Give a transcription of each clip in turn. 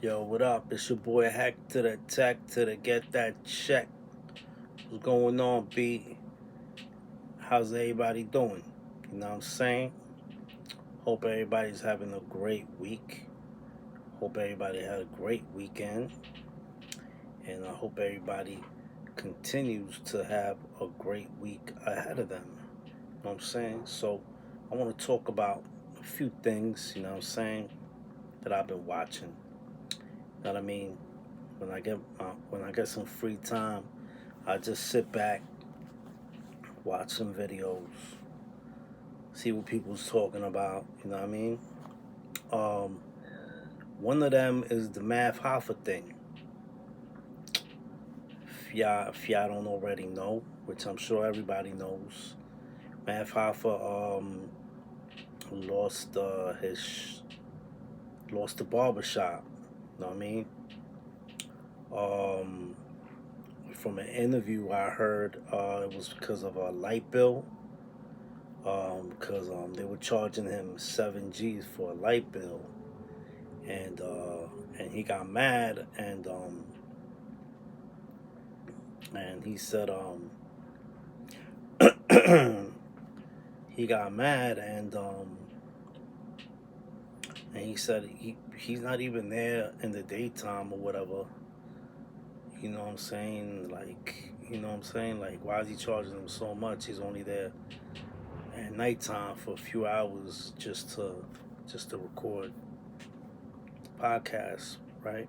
Yo, what up? It's your boy Hack to the Tech to the Get That Check. What's going on, B? How's everybody doing? You know what I'm saying? Hope everybody's having a great week. Hope everybody had a great weekend. And I hope everybody continues to have a great week ahead of them. You know what I'm saying? So, I want to talk about a few things, you know what I'm saying, that I've been watching. You know what I mean? When I get some free time, I just sit back, watch some videos, see what people's talking about. You know what I mean? Um, One of them is the Math Hoffa thing. If y'all don't already know, which I'm sure everybody knows, Math Hoffa lost lost the barbershop. You know what I mean? Um, from an interview I heard, it was because of a light bill. Because they were charging him 7 G's for a light bill, and he got mad, and he said he got mad, and he said he's not even there in the daytime or whatever. You know what I'm saying? Like, why is he charging him so much? He's only there at nighttime for a few hours just to record podcasts, right?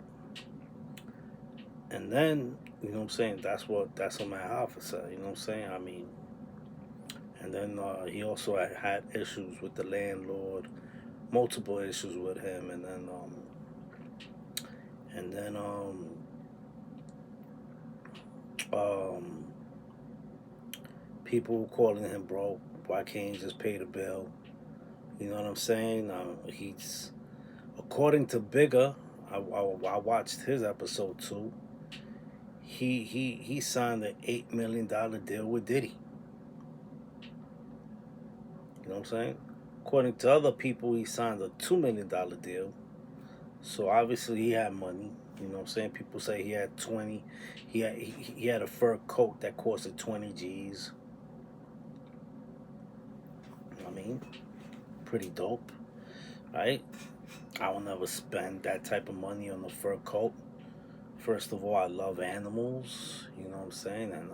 And then, you know what I'm saying? That's what my Alpha said. You know what I'm saying? I mean, and then he also had issues with the landlord, multiple issues with him, and then um, people calling him broke. Why can't he just pay the bill? You know what I'm saying? He's according to Bigger. I watched his episode too. He signed an $8 million deal with Diddy. You know what I'm saying? According to other people, he signed a $2 million deal. So obviously he had money. You know what I'm saying? People say he had 20. He had a fur coat that costed 20 G's. I mean, pretty dope, right? I will never spend that type of money on a fur coat. First of all, I love animals. You know what I'm saying? And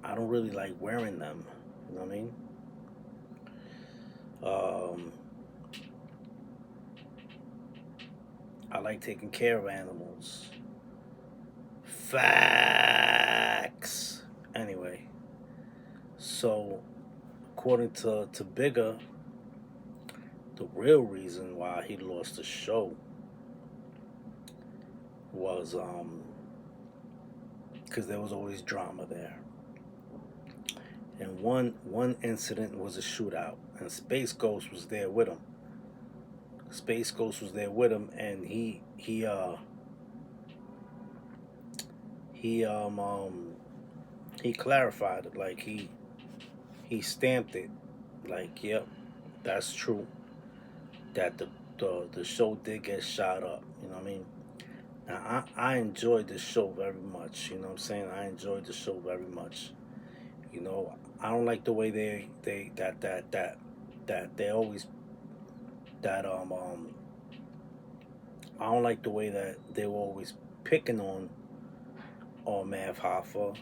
I don't really like wearing them. You know what I mean? Um, I like taking care of animals. Facts. Anyway, so according to Bigger, the real reason why he lost the show was because there was always drama there. And one incident was a shootout, and Space Ghost was there with him. Space Ghost was there with him, and he clarified it, like he stamped it, like, yep, that's true, that the show did get shot up. You know what I mean? Now I enjoyed the show very much. You know what I'm saying? I enjoyed the show very much. You know, I don't like the way they that they always that I don't like the way that they were always picking on Mav Hoffa.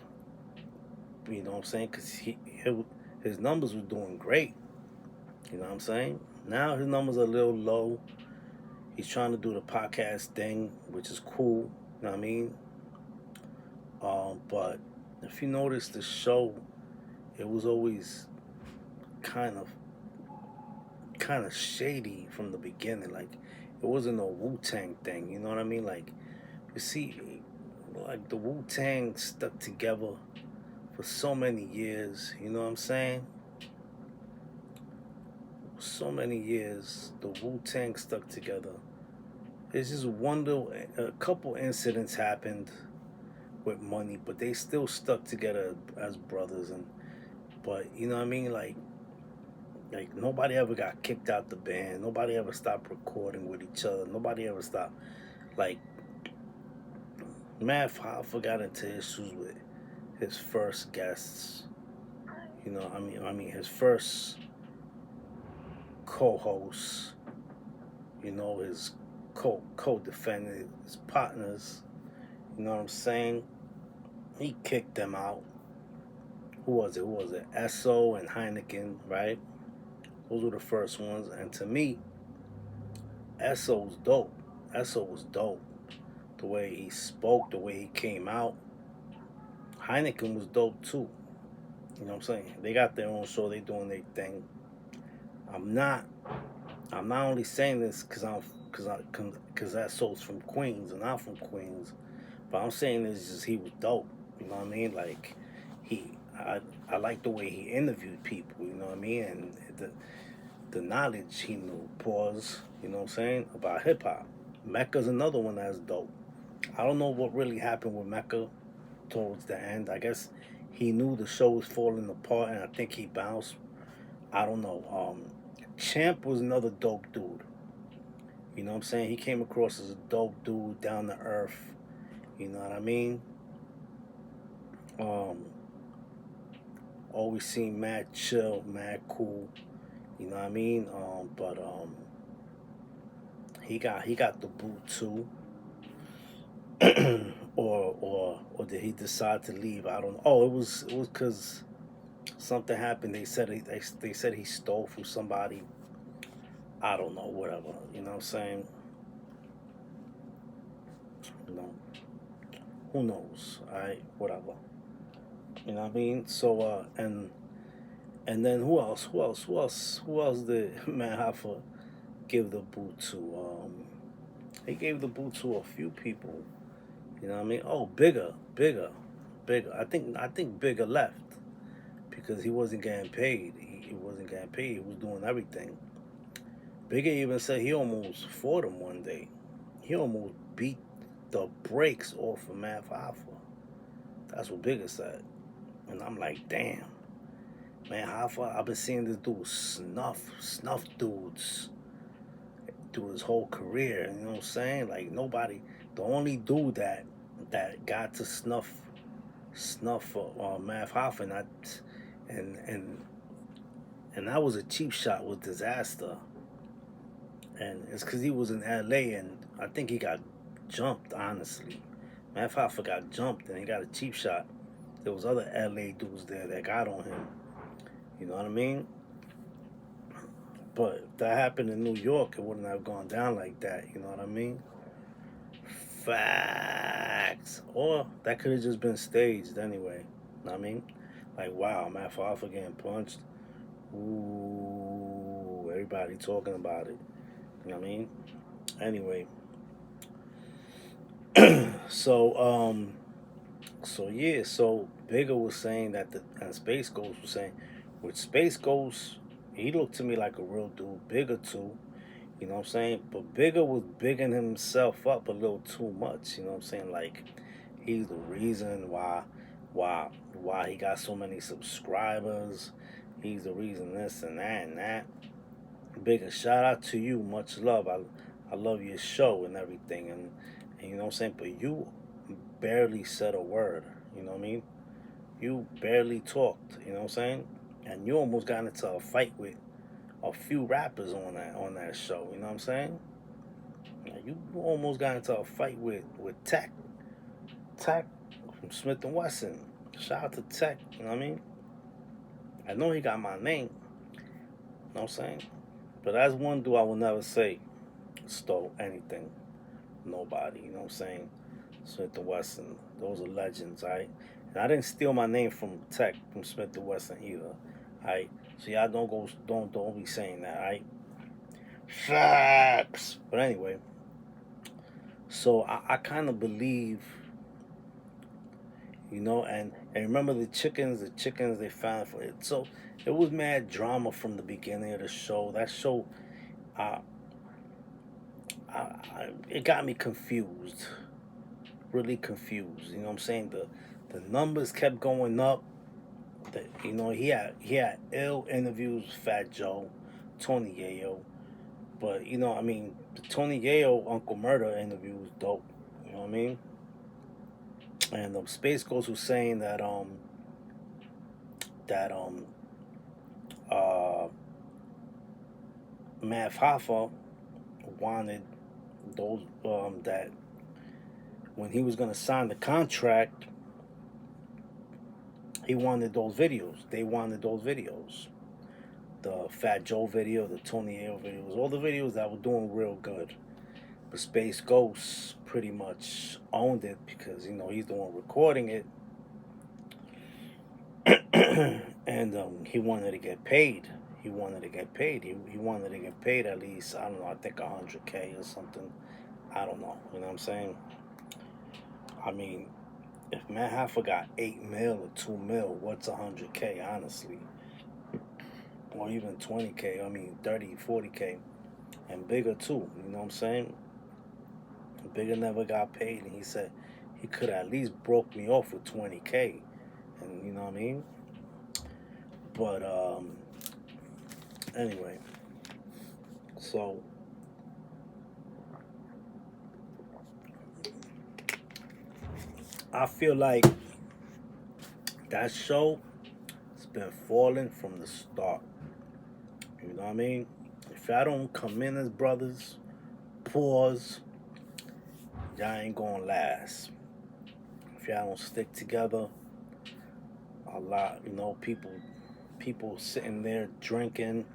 You know what I'm saying? Because his numbers were doing great. You know what I'm saying? Now his numbers are a little low. He's trying to do the podcast thing, which is cool. You know what I mean? But if you notice the show, it was always kind of kind of shady from the beginning. Like, it wasn't a Wu Tang thing. You know what I mean? Like, you see, like, the Wu Tang stuck together for so many years. You know what I'm saying? So many years, the Wu Tang stuck together. It's just a couple incidents happened with money, but they still stuck together as brothers. But you know what I mean? Like, Like nobody ever got kicked out the band. Nobody ever stopped recording with each other. Nobody ever stopped. Like Matt Hoffa got into issues with his first guests. His first co-host. His co-defendant, his partners. You know what I'm saying? He kicked them out. Who was it? Esso and Heineken, right? Those were the first ones. And to me, Esso was dope. Esso was dope. The way he spoke, the way he came out. Heineken was dope too. You know what I'm saying? They got their own show. They doing their thing. I'm not. I'm not only saying this because Esso's from Queens and I'm from Queens, but I'm saying this just he was dope. You know what I mean? Like he, I like the way he interviewed people. You know what I mean? And the knowledge he knew. Pause. You know what I'm saying about hip hop. Mecca's another one that's dope. I don't know what really happened with Mecca towards the end. I guess he knew the show was falling apart, and I think he bounced. I don't know. Champ was another dope dude. You know what I'm saying? He came across as a dope dude, down to earth. You know what I mean? Um, Always seemed mad chill, mad cool. You know what I mean? But he got the boot too. Or did he decide to leave? I don't know. Oh, it was because something happened. They said he stole from somebody. I don't know. Whatever. You know what I'm saying? You know, who knows? All right, whatever. You know what I mean? So and then who else? Who else did Man Hoffa give the boot to? He gave the boot to a few people. You know what I mean? Oh, bigger. I think bigger left because he wasn't getting paid. He wasn't getting paid. He was doing everything. Bigger even said he almost fought him one day. He almost beat the brakes off of Math Hoffa. That's what Bigger said. And I'm like, damn, man, Hoffa, I've been seeing this dude snuff dudes through his whole career. You know what I'm saying? Like nobody, the only dude that got to snuff Math Hoffa, and and and that was a cheap shot with Disaster, and it's because he was in L.A. and I think he got jumped. Honestly, Math Hoffa got jumped and he got a cheap shot. There was other L.A. dudes there that got on him. You know what I mean? But if that happened in New York, it wouldn't have gone down like that. You know what I mean? Facts. Or that could have just been staged anyway. You know what I mean? Like, wow, Matt Farfa getting punched. Ooh, everybody talking about it. You know what I mean? Anyway, so so Bigger was saying that and Space Ghost was saying, with Space Ghost, he looked to me like a real dude. Bigger too, you know what I'm saying? But Bigger was bigging himself up a little too much, you know what I'm saying? Like he's the reason why he got so many subscribers. He's the reason this and that and that. Bigger, shout out to you, much love. I love your show and everything, and you know what I'm saying. But you barely said a word. You know what I mean? You barely talked. You know what I'm saying? And you almost got into a fight with a few rappers on that show. You know what I'm saying? You almost got into a fight with Tech from Smith and Wesson. Shout out to Tech. You know what I mean? I know he got my name. You know what I'm saying? But as one dude, I will never say stole anything. Nobody. You know what I'm saying? Smith and Wesson. Those are legends, alright? And I didn't steal my name from Tech from Smith and Wesson either. Alright? So y'all don't be saying that, alright? Facts. But anyway, so I kinda believe, and remember the chickens they found for it. So it was mad drama from the beginning of the show. That show uh, it got me confused, really confused. You know what I'm saying? The numbers kept going up, You know, he had ill interviews with Fat Joe, Tony Yayo, but you know, I mean, the Tony Yayo Uncle Murder interview was dope. You know what I mean? And Space Ghost was saying that uh Math Hoffa wanted those that when he was gonna sign the contract, he wanted those videos. They wanted those videos. The Fat Joe video, the Tony Ayo videos, all the videos that were doing real good. But Space Ghost pretty much owned it because you know he's the one recording it, and he wanted to get paid. He wanted to get paid. He wanted to get paid at least, I don't know, I think 100K or something. I don't know. You know what I'm saying? I mean, if Matt Hoffa got 8 mil or 2 mil, what's 100K? Honestly, or even 20K. I mean, 30, 40K, and bigger too. You know what I'm saying? Bigger never got paid, and he said he could at least broke me off with 20K, and you know what I mean. But anyway, so I feel like that show has been falling from the start. You know what I mean? If y'all don't come in as brothers, pause, y'all ain't gonna last. If y'all don't stick together, a lot, you know, people sitting there drinking.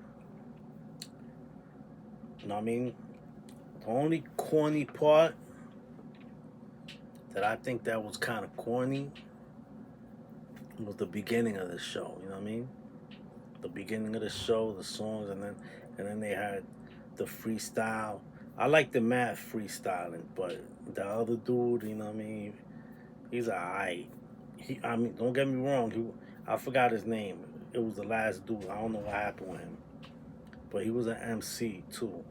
You know what I mean? The only corny part that I think that was kind of corny was the beginning of the show. You know what I mean? The beginning of the show, the songs, and then they had the freestyle. I like the math freestyling, but the other dude, you know what I mean? He's alright. I mean, don't get me wrong. I forgot his name. It was the last dude. I don't know what happened with him, but he was an MC too.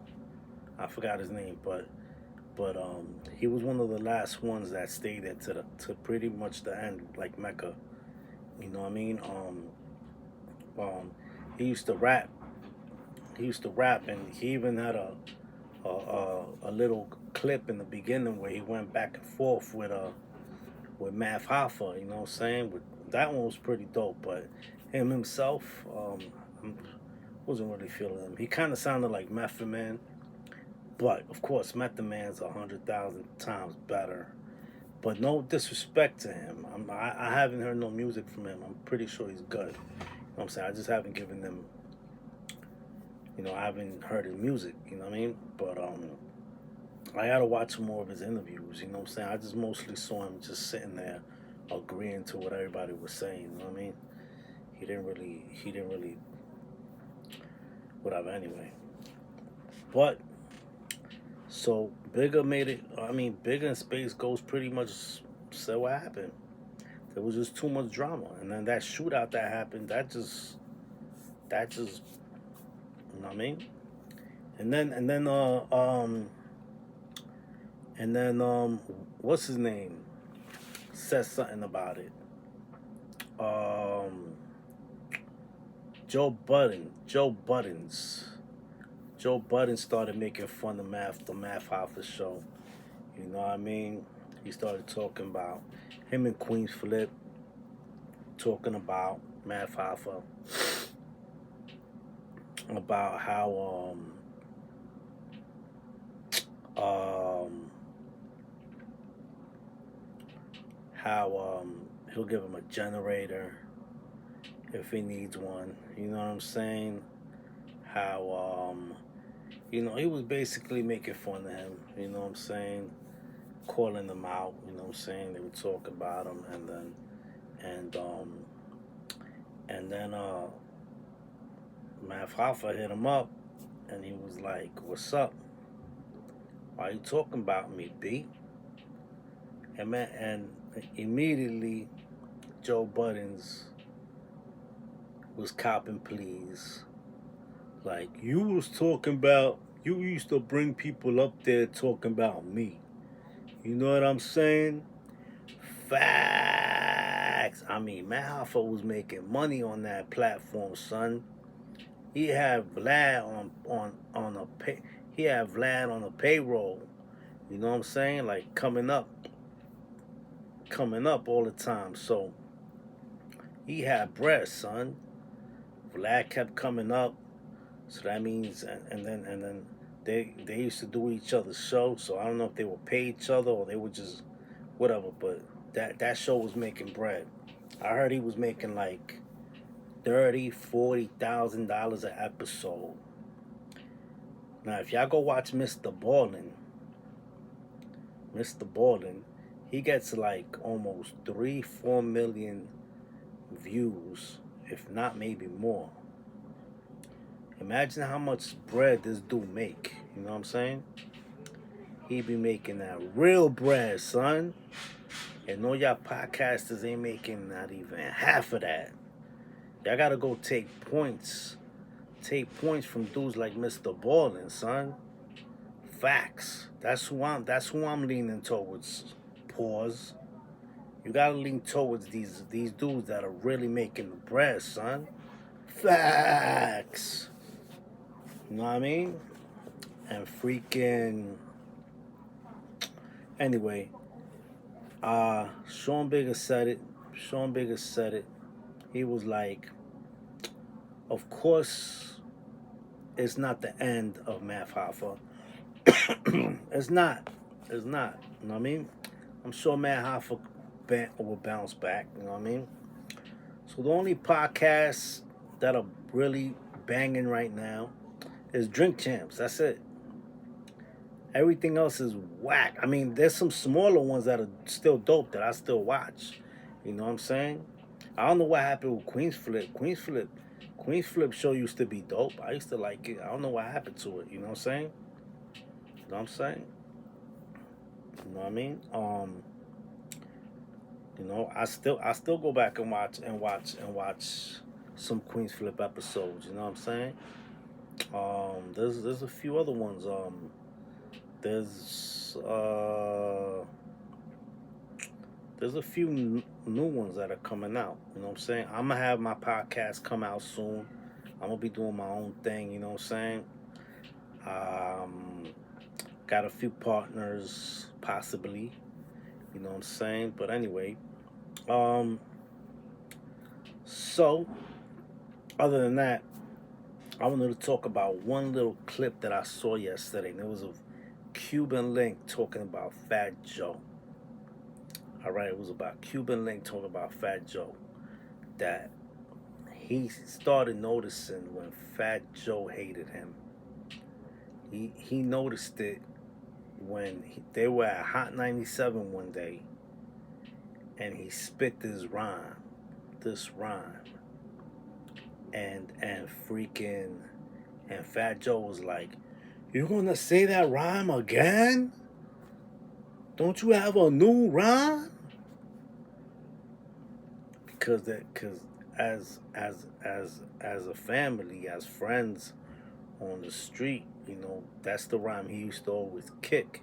I forgot his name, but he was one of the last ones that stayed there to pretty much the end, like Mecca. You know what I mean? He used to rap. He used to rap, and he even had a little clip in the beginning where he went back and forth with Math Hoffa. You know what I'm saying? But that one was pretty dope. But him himself, wasn't really feeling him. He kind of sounded like Method Man, but of course, Method Man's 100,000 times better. But no disrespect to him. I haven't heard no music from him. I'm pretty sure he's good. You know what I'm saying? I just haven't given them, you know, I haven't heard his music, you know what I mean? But I gotta watch more of his interviews, you know what I'm saying? I just mostly saw him just sitting there agreeing to what everybody was saying, you know what I mean? He didn't really whatever anyway. But so Bigger made it. I mean, Bigger and Space Ghost pretty much said what happened. There was just too much drama, and then that shootout that happened, that just, you know what I mean? And then what's his name? Said something about it. Um, Joe Buddens. Joe Budden started making fun of the Math Hoffa show. You know what I mean? He started talking about him and Queens Flip talking about Math Hoffa, about he'll give him a generator if he needs one. You know what I'm saying? How you know, he was basically making fun of him, you know what I'm saying? Calling him out, you know what I'm saying? They would talk about him, and then Math Hoffa hit him up, and he was like, "What's up? Why you talking about me, B?" And immediately Joe Buddens was copping pleas. Like, you used to bring people up there talking about me. You know what I'm saying? Faaxxxx. facts. I mean, Matt Hoffa was making money on that platform, son. He had Vlad on a pay. He had Vlad on a payroll. You know what I'm saying? Like coming up all the time. So he had bread, son. Vlad kept coming up. So that means, and then they used to do each other's show. So I don't know if they would pay each other or they would just whatever. But that show was making bread. I heard he was making like $30,000-$40,000 an episode. Now, if y'all go watch Mr. Borden, he gets like almost 3-4 million views, if not maybe more. Imagine how much bread this dude make. You know what I'm saying? He be making that real bread, son. And no, y'all podcasters ain't making not even half of that. Y'all gotta go take points. Take points from dudes like Mr. Ballin, son. Facts. That's who I'm leaning towards. Pause. You gotta lean towards these dudes that are really making the bread, son. Facts. You know what I mean? And freaking anyway, Sean Bigger said it. He was like, of course, it's not the end of Math Hoffa. It's not. You know what I mean? I'm sure Matt Hoffa will bounce back. You know what I mean? So the only podcasts that are really banging right now is Drink Champs. That's it. Everything else is whack. I mean, there's some smaller ones that are still dope that I still watch. You know what I'm saying? I don't know what happened with Queen's Flip show used to be dope. I used to like it. I don't know what happened to it. You know what I'm saying? You know what I'm saying? You know what I mean? I still go back and watch some Queen's Flip episodes. You know what I'm saying? There's a few other ones. There's a few new ones that are coming out. You know what I'm saying? I'm gonna have my podcast come out soon. I'm gonna be doing my own thing. You know what I'm saying? Got a few partners, possibly. You know what I'm saying? But anyway, so other than that, I wanted to talk about one little clip that I saw yesterday, and it was a Cuban link talking about Fat Joe. All right, it was about Cuban link talking about Fat Joe. That he started noticing when Fat Joe hated him. He noticed it when they were at Hot 97 one day, and he spit this rhyme, and Fat Joe was like, "You gonna say that rhyme again? Don't you have a new rhyme?" Because as a family, as friends on the street, that's the rhyme he used to always kick.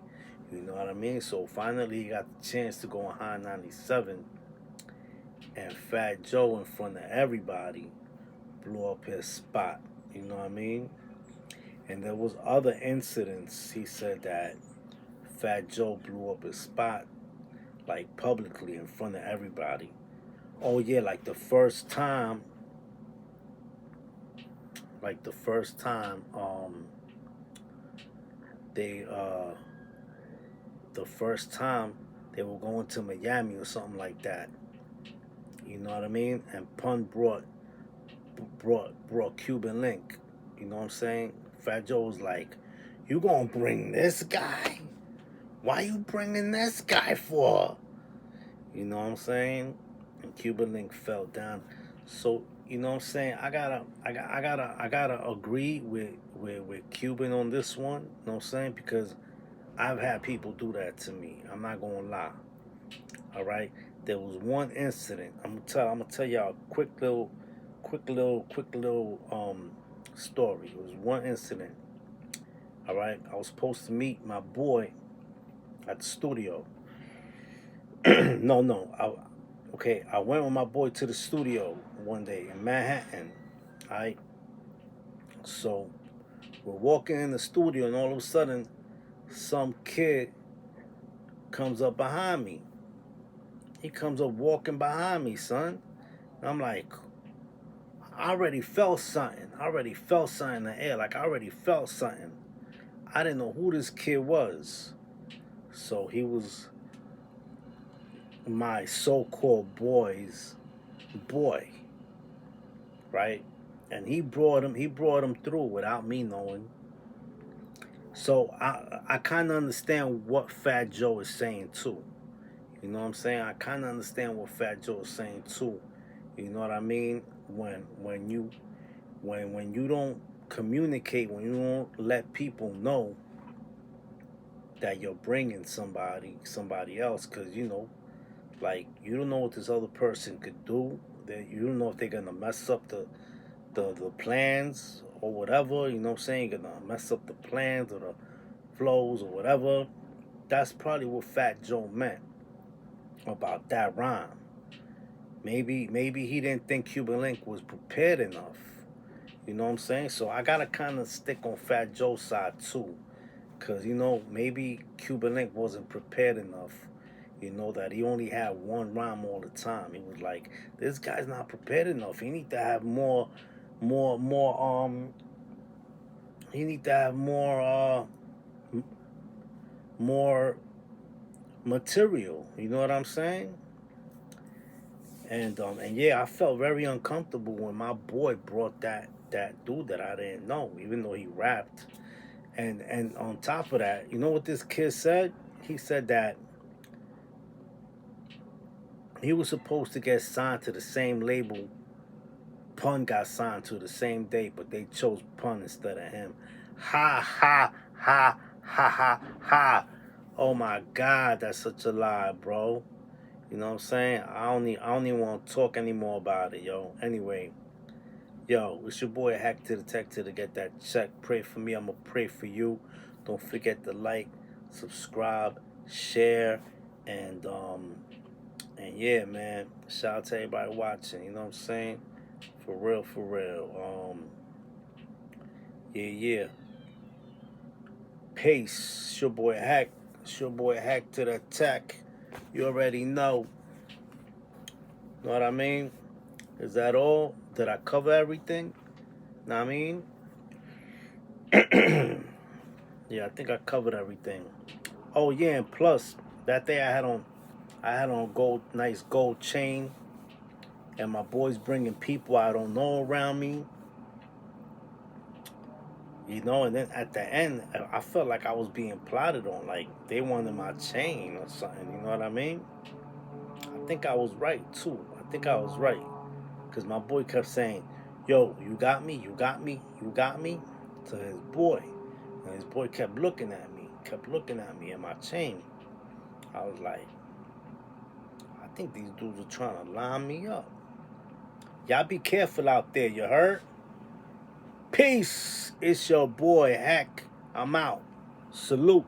You know what I mean? So finally he got the chance to go on High 97, and Fat Joe in front of everybody blew up his spot. You know what I mean? And there was other incidents. He said that Fat Joe blew up his spot, like publicly in front of everybody. Oh yeah, like the first time, they the first time they were going to Miami or something like that. You know what I mean? And Pun brought Cuban Link. You know what I'm saying? Fat Joe was like, "You gonna bring this guy? Why you bringing this guy for?" You know what I'm saying? And Cuban Link fell down. So you know what I'm saying? I gotta agree with Cuban on this one. You know what I'm saying? Because I've had people do that to me. I'm not gonna lie. All right. There was one incident. I'm gonna tell y'all a quick little story. It was one incident. All right. I was supposed to meet my boy at the studio. No. Okay, I went with my boy to the studio one day in Manhattan. Alright, so we're walking in the studio, and all of a sudden, some kid comes up behind me. He comes up walking behind me, son. And I'm like, I already felt something. I already felt something in the air. Like, I already felt something. I didn't know who this kid was. So he was my so-called boy's boy, right? And he brought him through without me knowing. So I kind of understand what Fat Joe is saying too. You know what I'm saying? I kind of understand what Fat Joe is saying too. You know what I mean? When you don't communicate, when you don't let people know that you're bringing somebody else, because like, you don't know what this other person could do. That you don't know if they're gonna mess up the plans or whatever. You know what I'm saying? You're gonna mess up the plans or the flows or whatever. That's probably what Fat Joe meant about that rhyme. Maybe he didn't think Cuban Link was prepared enough. You know what I'm saying? So I gotta kind of stick on Fat Joe's side too, cause maybe Cuban Link wasn't prepared enough. That he only had one rhyme all the time. He was like, this guy's not prepared enough. He need to have more. He need to have more material. You know what I'm saying? And yeah, I felt very uncomfortable when my boy brought that dude that I didn't know, even though he rapped. And on top of that, you know what this kid said? He said that he was supposed to get signed to the same label Pun got signed to the same day, but they chose Pun instead of him. Ha ha ha ha ha ha. Oh my God, that's such a lie, bro. You know what I'm saying? I don't even want to talk anymore about it, yo. Anyway, yo, it's your boy Hack to the Tech to get that check. Pray for me, I'ma pray for you. Don't forget to like, subscribe, share, and yeah, man. Shout out to everybody watching, you know what I'm saying? For real, for real. Yeah. Peace. It's your boy Hack. It's your boy Hack to the Tech. You already know. Know what I mean? Is that all? Did I cover everything? Know what I mean? Yeah, I think I covered everything. Oh yeah, and plus that day I had on nice gold chain, and my boys bringing people I don't know around me. And then at the end, I felt like I was being plotted on, like they wanted my chain or something. You know what I mean? I think I was right too. I think I was right, because my boy kept saying, "Yo, you got me, you got me, you got me," to his boy, and his boy kept looking at me and my chain. I was like, I think these dudes are trying to line me up. Y'all be careful out there. You heard? Peace. It's your boy Hack. I'm out. Salute.